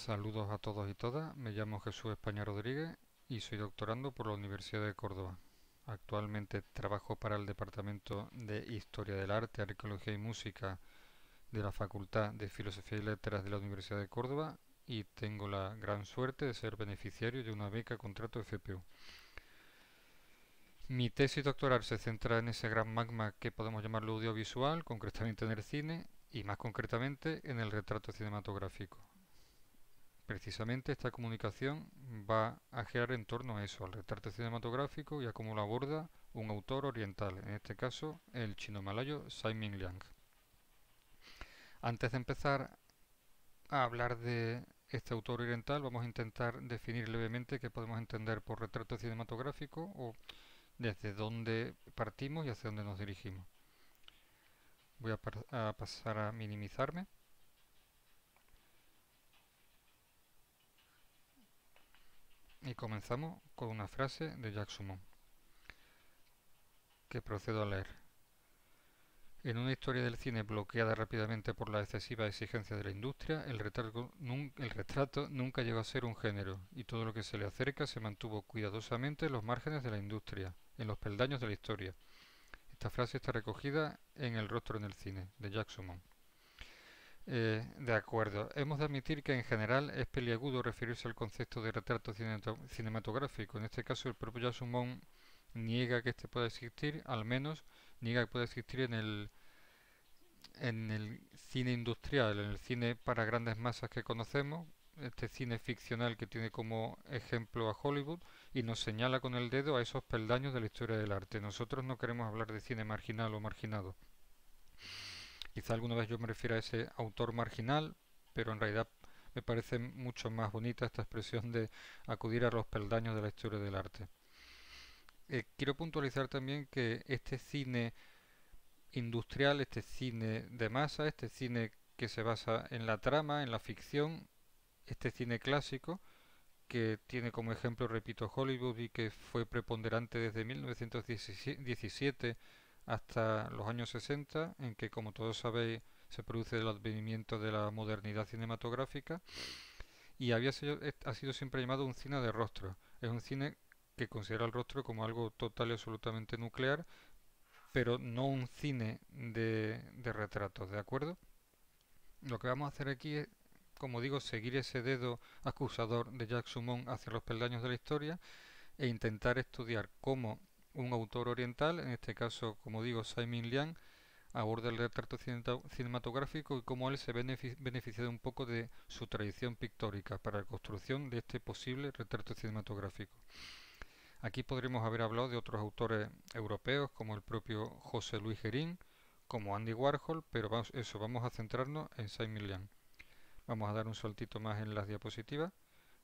Saludos a todos y todas, me llamo Jesús España Rodríguez y soy doctorando por la Universidad de Córdoba. Actualmente trabajo para el Departamento de Historia del Arte, Arqueología y Música de la Facultad de Filosofía y Letras de la Universidad de Córdoba y tengo la gran suerte de ser beneficiario de una beca contrato FPU. Mi tesis doctoral se centra en ese gran magma que podemos llamarlo audiovisual, concretamente en el cine y más concretamente en el retrato cinematográfico. Precisamente esta comunicación va a girar en torno a eso, al retrato cinematográfico y a cómo lo aborda un autor oriental, en este caso el chino-malayo Tsai-Ming Liang. Antes de empezar a hablar de este autor oriental, vamos a intentar definir levemente qué podemos entender por retrato cinematográfico o desde dónde partimos y hacia dónde nos dirigimos. Voy a pasar a minimizarme y comenzamos con una frase de Jacques Saumon que procedo a leer. En una historia del cine bloqueada rápidamente por la excesiva exigencia de la industria, el retrato nunca llegó a ser un género, y todo lo que se le acerca se mantuvo cuidadosamente en los márgenes de la industria, en los peldaños de la historia. Esta frase está recogida en El rostro en el cine, de Jacques Saumon. De acuerdo, hemos de admitir que en general es peliagudo referirse al concepto de retrato cinematográfico. En este caso, el propio Jacques Saumon niega que este pueda existir, al menos niega que pueda existir en el cine industrial, en el cine para grandes masas que conocemos, este cine ficcional que tiene como ejemplo a Hollywood y nos señala con el dedo a esos peldaños de la historia del arte. Nosotros no queremos hablar de cine marginal o marginado. Quizá alguna vez yo me refiera a ese autor marginal, pero en realidad me parece mucho más bonita esta expresión de acudir a los peldaños de la historia del arte. Quiero puntualizar también que este cine industrial, este cine de masa, este cine que se basa en la trama, en la ficción, este cine clásico que tiene como ejemplo, repito, Hollywood y que fue preponderante desde 1917 hasta los años 60, en que, como todos sabéis, se produce el advenimiento de la modernidad cinematográfica y ha sido siempre llamado un cine de rostro. Es un cine que considera el rostro como algo total y absolutamente nuclear, pero no un cine de retratos, ¿de acuerdo? Lo que vamos a hacer aquí es, como digo, seguir ese dedo acusador de Jacques Saumon hacia los peldaños de la historia e intentar estudiar cómo un autor oriental, en este caso, como digo, Tsai-Ming Liang, aborda el retrato cinematográfico y cómo él se beneficia un poco de su tradición pictórica para la construcción de este posible retrato cinematográfico. Aquí podríamos haber hablado de otros autores europeos como el propio José Luis Gerín, como Andy Warhol, pero vamos a centrarnos en Tsai-Ming Liang. Vamos a dar un saltito más en las diapositivas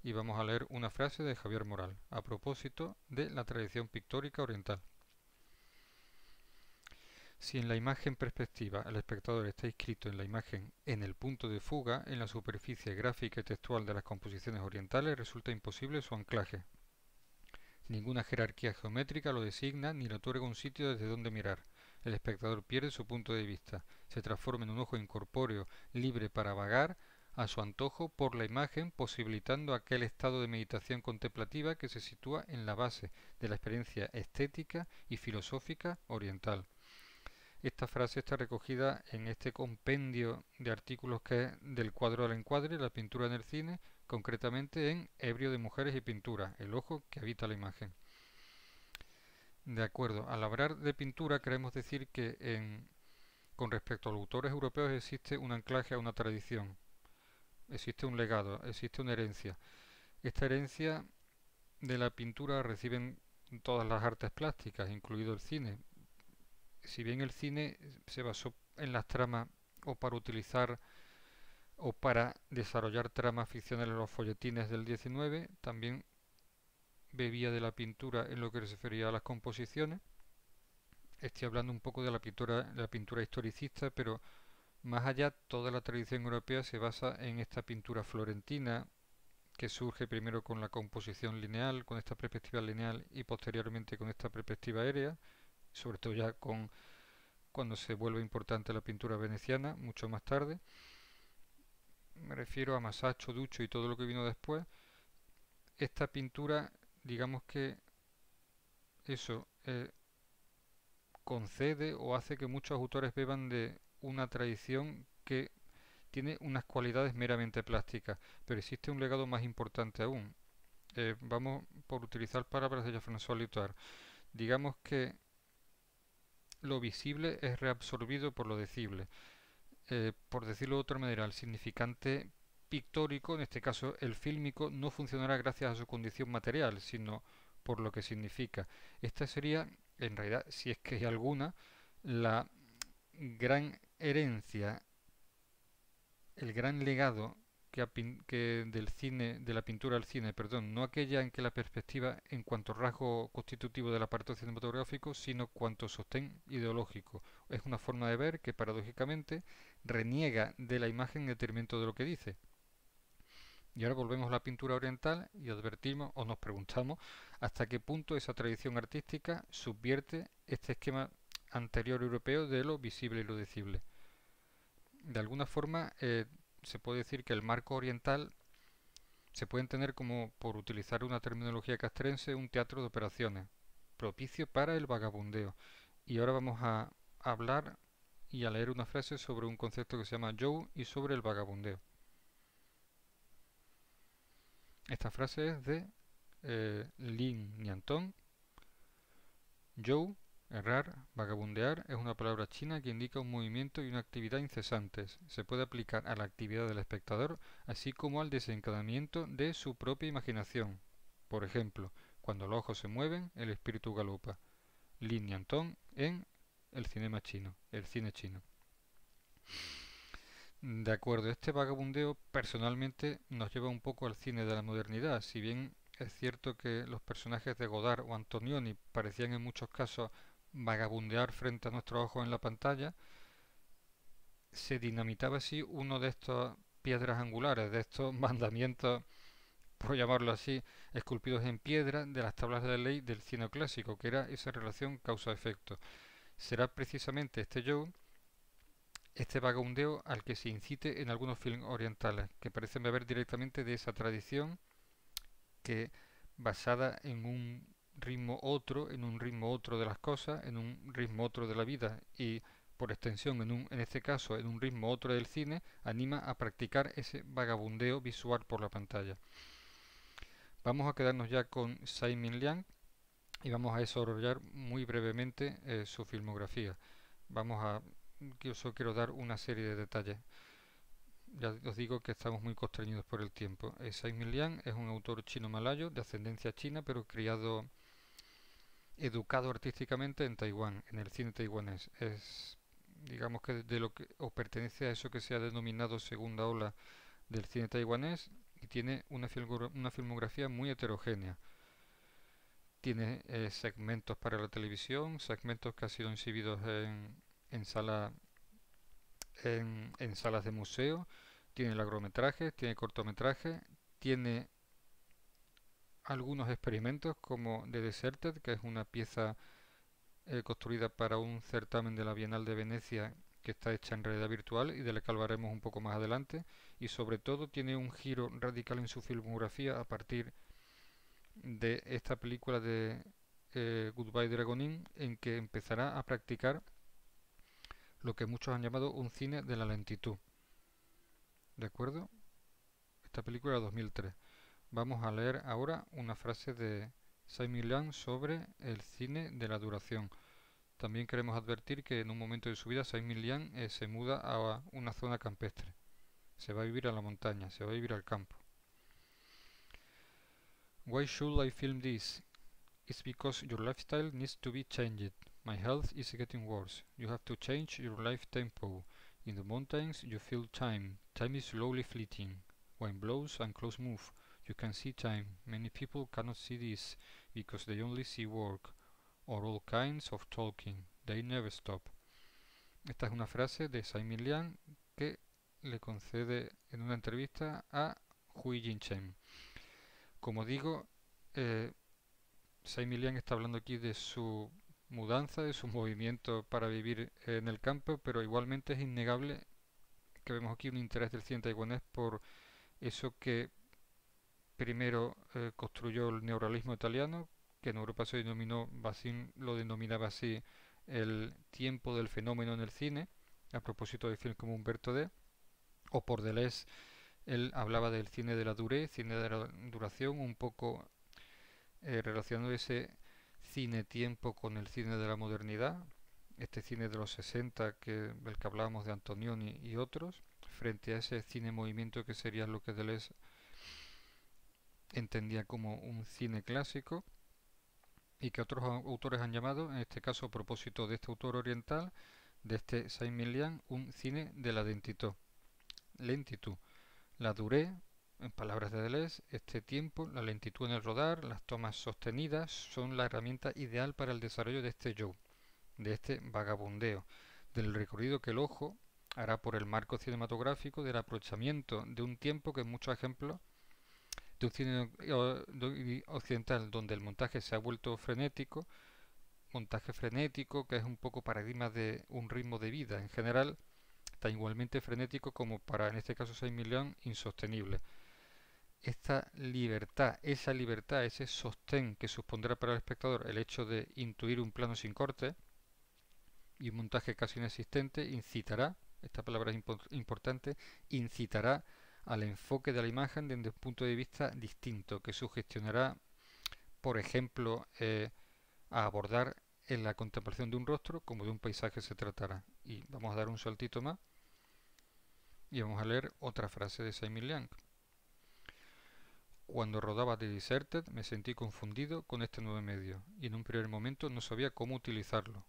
y vamos a leer una frase de Javier Moral a propósito de la tradición pictórica oriental. Si en la imagen perspectiva el espectador está inscrito en la imagen en el punto de fuga, en la superficie gráfica y textual de las composiciones orientales, resulta imposible su anclaje. Ninguna jerarquía geométrica lo designa ni le otorga un sitio desde donde mirar. El espectador pierde su punto de vista, se transforma en un ojo incorpóreo, libre para vagar a su antojo por la imagen, posibilitando aquel estado de meditación contemplativa que se sitúa en la base de la experiencia estética y filosófica oriental. Esta frase está recogida en este compendio de artículos que es del cuadro al encuadre, la pintura en el cine, concretamente en Ebrio de mujeres y pintura, el ojo que habita la imagen. De acuerdo, al hablar de pintura queremos decir que con respecto a los autores europeos existe un anclaje a una tradición, existe un legado, existe una herencia. Esta herencia de la pintura reciben todas las artes plásticas, incluido el cine. Si bien el cine se basó en las tramas o para utilizar o para desarrollar tramas ficcionales en los folletines del 19, también bebía de la pintura en lo que se refería a las composiciones. Estoy hablando un poco de la pintura historicista, pero más allá toda la tradición europea se basa en esta pintura florentina que surge primero con la composición lineal, con esta perspectiva lineal y posteriormente con esta perspectiva aérea, sobre todo ya con cuando se vuelve importante la pintura veneciana, mucho más tarde. me refiero a Masaccio, Duccio y todo lo que vino después, esta pintura, digamos que eso concede o hace que muchos autores beban de una tradición que tiene unas cualidades meramente plásticas, pero existe un legado más importante aún. Vamos por utilizar palabras de Jean-François Lyotard. Digamos que lo visible es reabsorbido por lo decible. Por decirlo de otra manera, el significante pictórico, en este caso el fílmico, no funcionará gracias a su condición material, sino por lo que significa. Esta sería, en realidad, si es que hay alguna, la gran herencia, el gran legado que del cine, de la pintura al cine, perdón, no aquella en que la perspectiva en cuanto rasgo constitutivo del aparato cinematográfico, sino cuanto sostén ideológico. Es una forma de ver que paradójicamente reniega de la imagen en detrimento de lo que dice. Y ahora volvemos a la pintura oriental y advertimos o nos preguntamos hasta qué punto esa tradición artística subvierte este esquema anterior europeo de lo visible y lo decible. De alguna forma, se puede decir que el marco oriental se puede entender como, por utilizar una terminología castrense, un teatro de operaciones, propicio para el vagabundeo. Y ahora vamos a hablar y a leer una frase sobre un concepto que se llama Joe y sobre el vagabundeo. Esta frase es de Lin Nianton. Joe, errar, vagabundear, es una palabra china que indica un movimiento y una actividad incesantes. Se puede aplicar a la actividad del espectador, así como al desencadenamiento de su propia imaginación. Por ejemplo, cuando los ojos se mueven, el espíritu galopa. Lin Nianton en el cinema chino, el cine chino. De acuerdo, este vagabundeo personalmente nos lleva un poco al cine de la modernidad. Si bien es cierto que los personajes de Godard o Antonioni parecían en muchos casos vagabundear frente a nuestros ojos en la pantalla, se dinamitaba así uno de estos piedras angulares, de estos mandamientos, por llamarlo así, esculpidos en piedra de las tablas de la ley del cine clásico, que era esa relación causa-efecto. Será precisamente este Joe, este vagabundeo al que se incite en algunos films orientales, que parecen beber directamente de esa tradición que basada en un ritmo otro, en un ritmo otro de las cosas, en un ritmo otro de la vida y por extensión en este caso en un ritmo otro del cine, anima a practicar ese vagabundeo visual por la pantalla. Vamos a quedarnos ya con Tsai Ming Liang y vamos a desarrollar muy brevemente su filmografía. Yo solo quiero dar una serie de detalles. Ya os digo que estamos muy constreñidos por el tiempo. Tsai Ming Liang es un autor chino-malayo de ascendencia china, pero educado artísticamente en Taiwán, en el cine taiwanés. Es, digamos que de lo que o pertenece a eso que se ha denominado segunda ola del cine taiwanés y tiene una filmografía muy heterogénea. Tiene segmentos para la televisión, segmentos que han sido exhibidos en, sala, en salas de museo, tiene largometrajes, tiene cortometrajes, tiene algunos experimentos como The Deserted, que es una pieza construida para un certamen de la Bienal de Venecia que está hecha en realidad virtual y de la que hablaremos un poco más adelante, y sobre todo tiene un giro radical en su filmografía a partir de esta película de Goodbye Dragonin, en que empezará a practicar lo que muchos han llamado un cine de la lentitud. ¿De acuerdo? Esta película de 2003. Vamos a leer ahora una frase de Tsai Ming Liang sobre el cine de la duración. También queremos advertir que en un momento de su vida Tsai Ming Liang se muda a una zona campestre. Se va a vivir a la montaña, se va a vivir al campo. Why should I film this? It's because your lifestyle needs to be changed. My health is getting worse. You have to change your life tempo. In the mountains you feel time. Time is slowly fleeting. Wind blows and clothes move. You can see time. Many people cannot see this because they only see work or all kinds of talking. They never stop. Esta es una frase de Tsai Ming Liang que le concede en una entrevista a Hui Jin-chen. Como digo, Tsai Ming Liang está hablando aquí de su mudanza, de su movimiento para vivir en el campo, pero igualmente es innegable que vemos aquí un interés del cine taiwanés por eso que primero construyó el neorrealismo italiano, que en Europa se denominó, Bazin lo denominaba así, el tiempo del fenómeno en el cine, a propósito de filmes como Humberto D. O por Deleuze, él hablaba del cine de la durée, cine de la duración, un poco relacionando ese cine-tiempo con el cine de la modernidad, este cine de los 60 del que hablábamos de Antonioni y otros, frente a ese cine-movimiento que sería lo que Deleuze entendía como un cine clásico y que otros autores han llamado, en este caso a propósito de este autor oriental, de este Saint Liang, un cine de la lentitud. La durée, en palabras de Deleuze, este tiempo, la lentitud en el rodar, las tomas sostenidas son la herramienta ideal para el desarrollo de este show, de este vagabundeo, del recorrido que el ojo hará por el marco cinematográfico, del aprovechamiento de un tiempo que en muchos ejemplos de un cine occidental donde el montaje se ha vuelto frenético, montaje frenético que es un poco paradigma de un ritmo de vida en general, tan igualmente frenético como para, en este caso, 6 millones, insostenible. Esta libertad, esa libertad, ese sostén que supondrá para el espectador el hecho de intuir un plano sin corte y un montaje casi inexistente, incitará, esta palabra es importante, incitará al enfoque de la imagen desde un punto de vista distinto, que sugestionará, por ejemplo, a abordar en la contemplación de un rostro como de un paisaje se tratará. Y vamos a dar un saltito más y vamos a leer otra frase de Simon Liang. Cuando rodaba The Deserted me sentí confundido con este nuevo medio y en un primer momento no sabía cómo utilizarlo.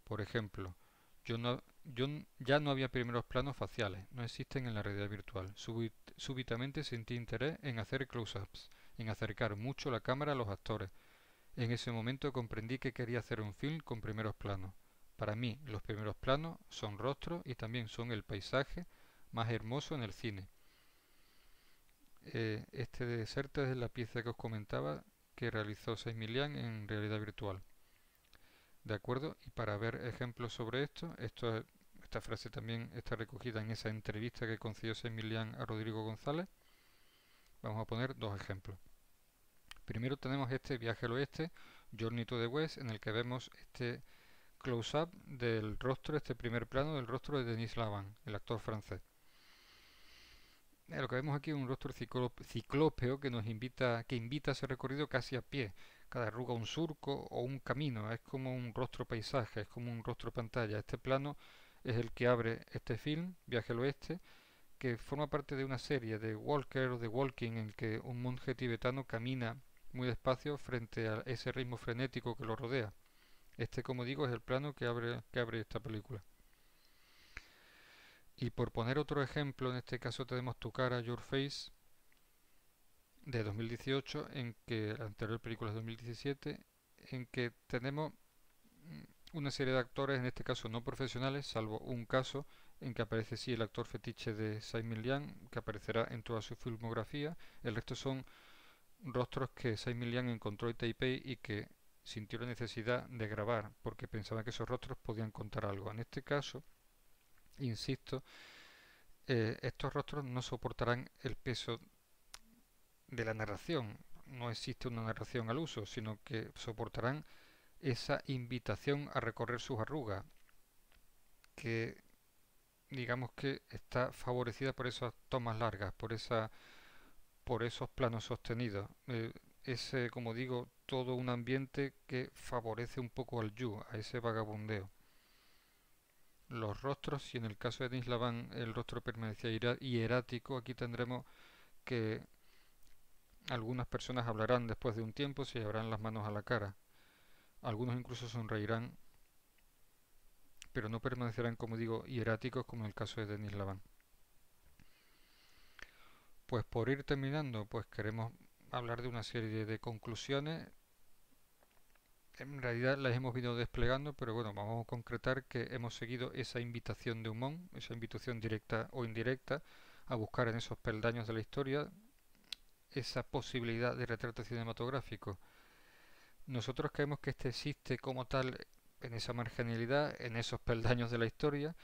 Por ejemplo, ya no había primeros planos faciales, no existen en la realidad virtual. Súbitamente sentí interés en hacer close-ups, en acercar mucho la cámara a los actores. En ese momento comprendí que quería hacer un film con primeros planos. Para mí, los primeros planos son rostros y también son el paisaje más hermoso en el cine. Este Deserted es la pieza que os comentaba que realizó Simon Liang en realidad virtual. ¿De acuerdo? Y para ver ejemplos sobre esta frase también está recogida en esa entrevista que concedió Simon Liang a Rodrigo González. Vamos a poner dos ejemplos. Primero tenemos este Viaje al Oeste, Journey to the West, en el que vemos este close-up del rostro, este primer plano del rostro de Denis Lavant, el actor francés. Lo que vemos aquí es un rostro ciclópeo que invita a ese recorrido casi a pie. Cada arruga un surco o un camino, es como un rostro paisaje, es como un rostro pantalla. Este plano es el que abre este film, Viaje al Oeste, que forma parte de una serie de Walker o de Walking en que un monje tibetano camina muy despacio frente a ese ritmo frenético que lo rodea. Este, como digo, es el plano que abre esta película. Y por poner otro ejemplo, en este caso tenemos Tu cara, Your Face, de 2018, en que la anterior película es 2017, en que tenemos una serie de actores, en este caso no profesionales, salvo un caso en que aparece sí el actor fetiche de Simon Liang, que aparecerá en toda su filmografía. El resto son rostros que Simon Liang encontró en Taipei y que sintió la necesidad de grabar porque pensaba que esos rostros podían contar algo. En este caso, insisto, estos rostros no soportarán el peso de la narración. No existe una narración al uso, sino que soportarán esa invitación a recorrer sus arrugas, que digamos que está favorecida por esas tomas largas, por esos planos sostenidos. Es, como digo, todo un ambiente que favorece un poco al yu, a ese vagabundeo. Los rostros, si en el caso de Denis Lavant el rostro permanecía hierático, aquí tendremos que algunas personas hablarán después de un tiempo, se llevarán las manos a la cara. Algunos incluso sonreirán, pero no permanecerán, como digo, hieráticos como en el caso de Denis Lavant. Pues por ir terminando, pues queremos hablar de una serie de conclusiones. En realidad las hemos ido desplegando, pero bueno, vamos a concretar que hemos seguido esa invitación de Humón, esa invitación directa o indirecta, a buscar en esos peldaños de la historia esa posibilidad de retrato cinematográfico. Nosotros creemos que este existe como tal en esa marginalidad, en esos peldaños de la historia,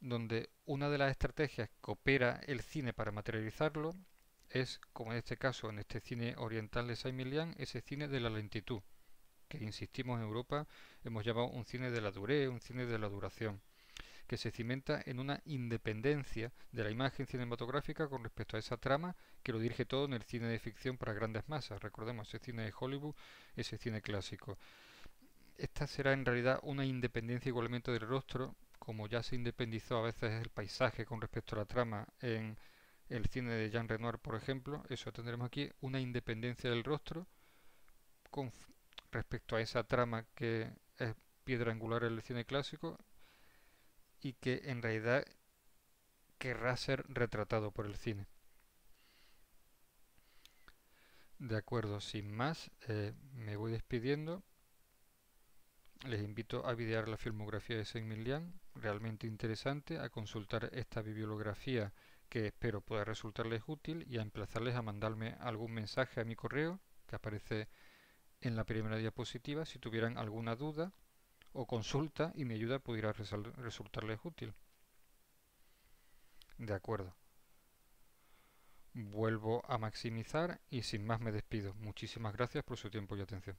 donde una de las estrategias que opera el cine para materializarlo es, como en este caso, en este cine oriental de Saint-Émilion, ese cine de la lentitud, que insistimos en Europa hemos llamado un cine de la durée, un cine de la duración, que se cimenta en una independencia de la imagen cinematográfica con respecto a esa trama que lo dirige todo en el cine de ficción para grandes masas. Recordemos ese cine de Hollywood, ese cine clásico. Esta será en realidad una independencia igualmente del rostro, como ya se independizó a veces el paisaje con respecto a la trama en el cine de Jean Renoir, por ejemplo. Eso tendremos aquí, una independencia del rostro con respecto a esa trama que es piedra angular en el cine clásico y que en realidad querrá ser retratado por el cine. De acuerdo, sin más, me voy despidiendo. Les invito a videar la filmografía de Saint-Émilion, realmente interesante, a consultar esta bibliografía que espero pueda resultarles útil y a emplazarles a mandarme algún mensaje a mi correo que aparece en la primera diapositiva si tuvieran alguna duda o consulta y mi ayuda pudiera resultarles útil. De acuerdo. Vuelvo a maximizar y sin más me despido. Muchísimas gracias por su tiempo y atención.